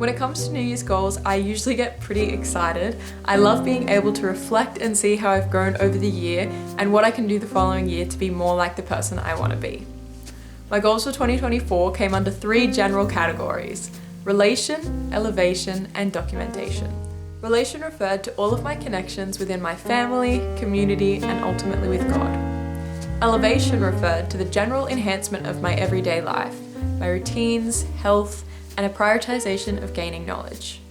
When it comes to New Year's goals, I usually get pretty excited. I love being able to reflect and see how I've grown over the year and what I can do the following year to be more like the person I want to be. My goals for 2024 came under 3 general categories: relation, elevation, and documentation. Relation referred to all of my connections within my family, community, and ultimately with God. Elevation referred to the general enhancement of my everyday life, my routines, health, and a prioritization of gaining knowledge.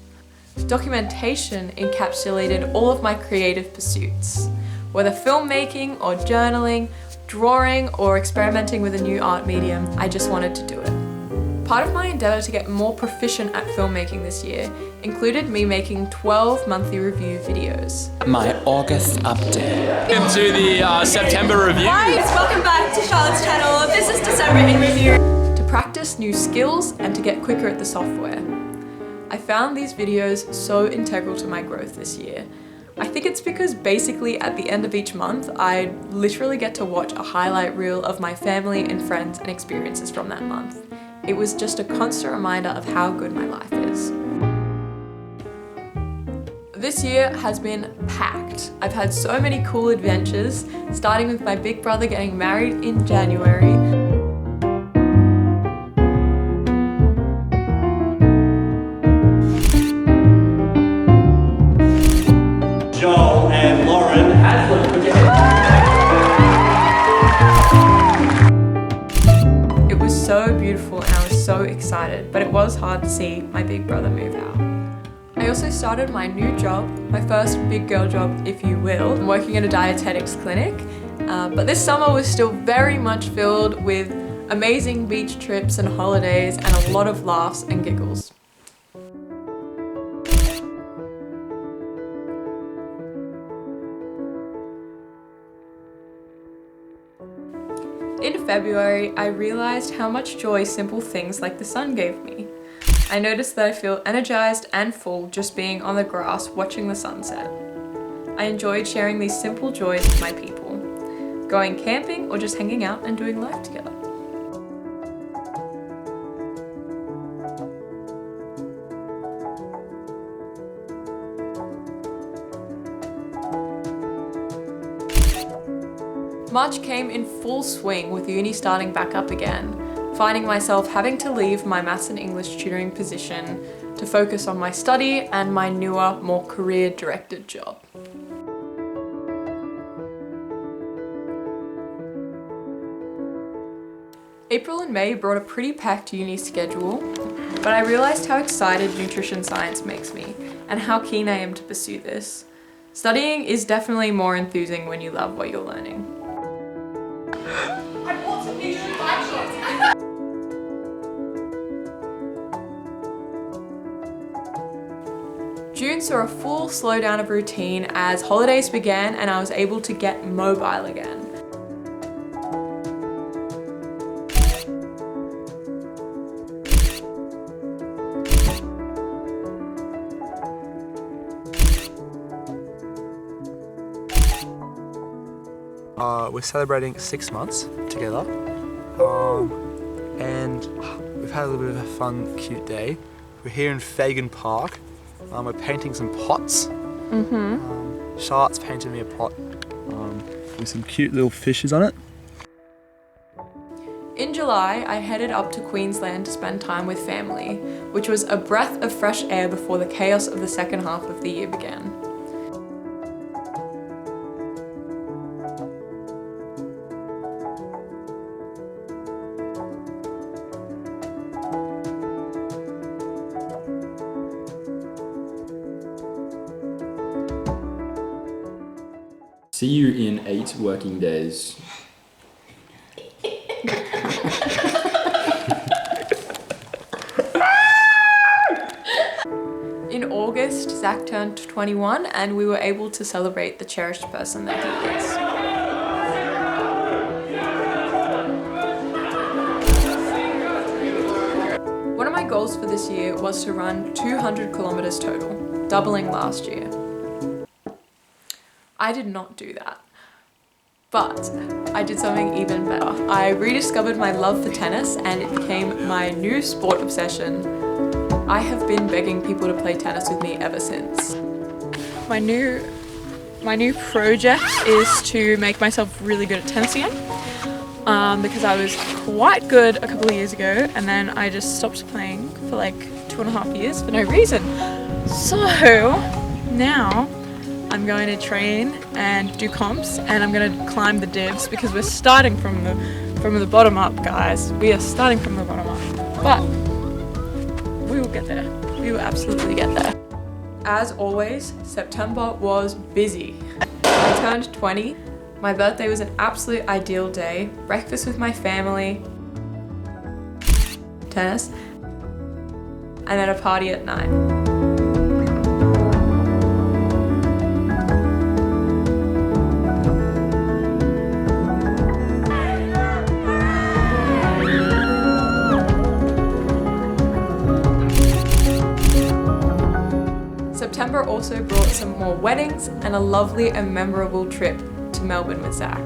Documentation encapsulated all of my creative pursuits, whether filmmaking or journaling, drawing, or experimenting with a new art medium. I just wanted to do it. Part of my endeavor to get more proficient at filmmaking this year included me making 12 monthly review videos. My August update. Into the September review. Guys, welcome back to Charlotte's channel. This is December in review. To practice new skills and to get quicker at the software. I found these videos so integral to my growth this year. I think it's because basically at the end of each month, I literally get to watch a highlight reel of my family and friends and experiences from that month. It was just a constant reminder of how good my life is. This year has been packed. I've had so many cool adventures, starting with my big brother getting married in January. Joel and Lauren Haslam, put your hands. It was so beautiful and I was so excited, but it was hard to see my big brother move out. I also started my new job, my first big girl job, if you will. I'm working at a dietetics clinic, but this summer was still very much filled with amazing beach trips and holidays and a lot of laughs and giggles. In February, I realized how much joy simple things like the sun gave me. I noticed that I feel energized and full just being on the grass watching the sunset. I enjoyed sharing these simple joys with my people, going camping or just hanging out and doing life together. March came in full swing with uni starting back up again, finding myself having to leave my maths and English tutoring position to focus on my study and my newer, more career-directed job. April and May brought a pretty packed uni schedule, but I realized how excited nutrition science makes me and how keen I am to pursue this. Studying is definitely more enthusing when you love what you're learning. I bought some new June saw a full slowdown of routine as holidays began and I was able to get mobile again. We're celebrating 6 months together, and we've had a little bit of a fun, cute day. We're here in Fagan Park. We're painting some pots. Charlotte's painted me a pot with some cute little fishes on it. In July, I headed up to Queensland to spend time with family, which was a breath of fresh air before the chaos of the second half of the year began. See you in 8 working days. In August, Zach turned 21 and we were able to celebrate the cherished person that he is. One of my goals for this year was to run 200 kilometers total, doubling last year. I did not do that, but I did something even better. I rediscovered my love for tennis and it became my new sport obsession. I have been begging people to play tennis with me ever since. My new project is to make myself really good at tennis again, because I was quite good a couple of years ago and then I just stopped playing for like 2.5 years for no reason. So now I'm going to train and do comps, and I'm going to climb the divs because we're starting from the bottom up, guys. We are starting from the bottom up, but we will get there. We will absolutely get there. As always, September was busy. I turned 20. My birthday was an absolute ideal day. Breakfast with my family, tennis, and then a party at 9. September also brought some more weddings and a lovely and memorable trip to Melbourne with Zach.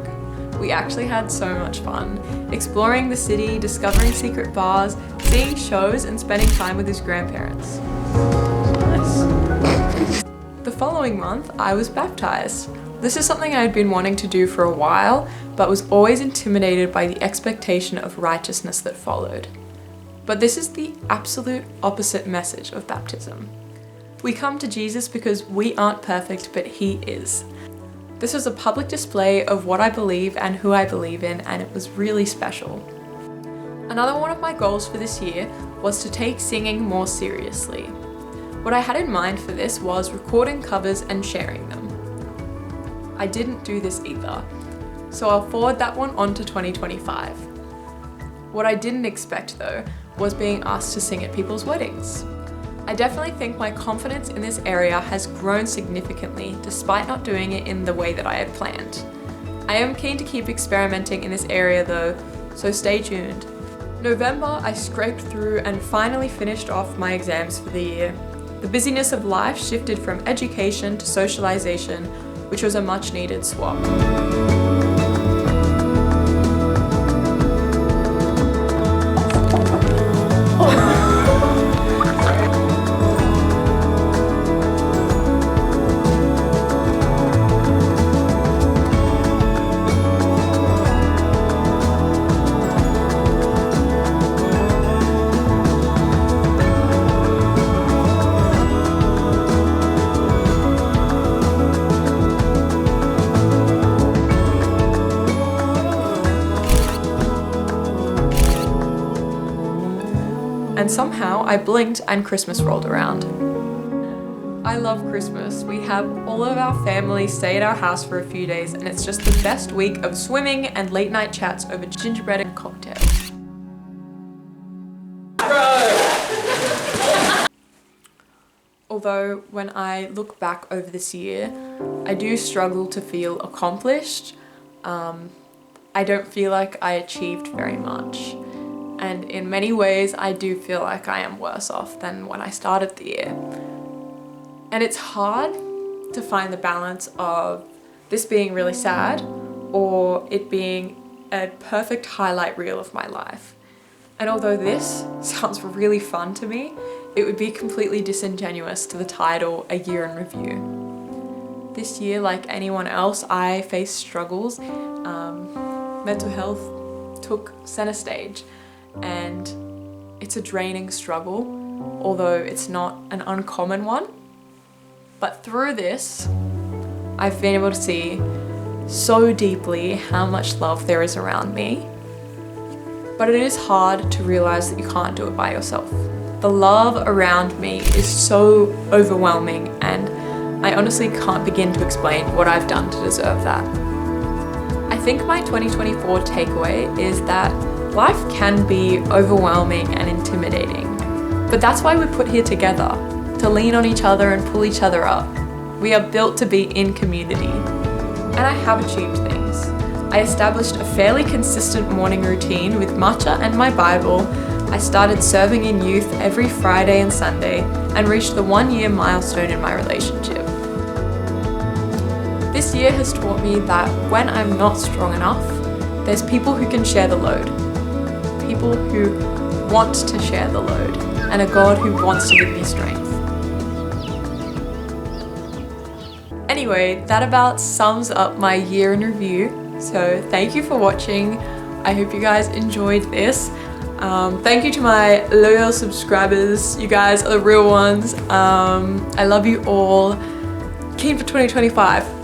We actually had so much fun, exploring the city, discovering secret bars, seeing shows and spending time with his grandparents. Nice. The following month, I was baptized. This is something I had been wanting to do for a while, but was always intimidated by the expectation of righteousness that followed. But this is the absolute opposite message of baptism. We come to Jesus because we aren't perfect, but He is. This was a public display of what I believe and who I believe in, and it was really special. Another one of my goals for this year was to take singing more seriously. What I had in mind for this was recording covers and sharing them. I didn't do this either, so I'll forward that one on to 2025. What I didn't expect though was being asked to sing at people's weddings. I definitely think my confidence in this area has grown significantly despite not doing it in the way that I had planned. I am keen to keep experimenting in this area though, so stay tuned. November, I scraped through and finally finished off my exams for the year. The busyness of life shifted from education to socialization, which was a much needed swap. And somehow I blinked and Christmas rolled around. I love Christmas. We have all of our family stay at our house for a few days, and it's just the best week of swimming and late night chats over gingerbread and cocktails. Although when I look back over this year, I do struggle to feel accomplished. I don't feel like I achieved very much. And in many ways, I do feel like I am worse off than when I started the year. And it's hard to find the balance of this being really sad or it being a perfect highlight reel of my life. And although this sounds really fun to me, it would be completely disingenuous to the title A Year in Review. This year, like anyone else, I faced struggles. Mental health took center stage. And it's a draining struggle, although it's not an uncommon one. But through this, I've been able to see so deeply how much love there is around me. But it is hard to realize that you can't do it by yourself. The love around me is so overwhelming, and I honestly can't begin to explain what I've done to deserve that. I think my 2024 takeaway is that life can be overwhelming and intimidating, but that's why we're put here together, to lean on each other and pull each other up. We are built to be in community. And I have achieved things. I established a fairly consistent morning routine with matcha and my Bible. I started serving in youth every Friday and Sunday and reached the 1-year milestone in my relationship. This year has taught me that when I'm not strong enough, there's people who can share the load. People who want to share the load, and a God who wants to give me strength. Anyway, that about sums up my year in review. So thank you for watching. I hope you guys enjoyed this. Thank you to my loyal subscribers. You guys are the real ones. I love you all. Keen for 2025.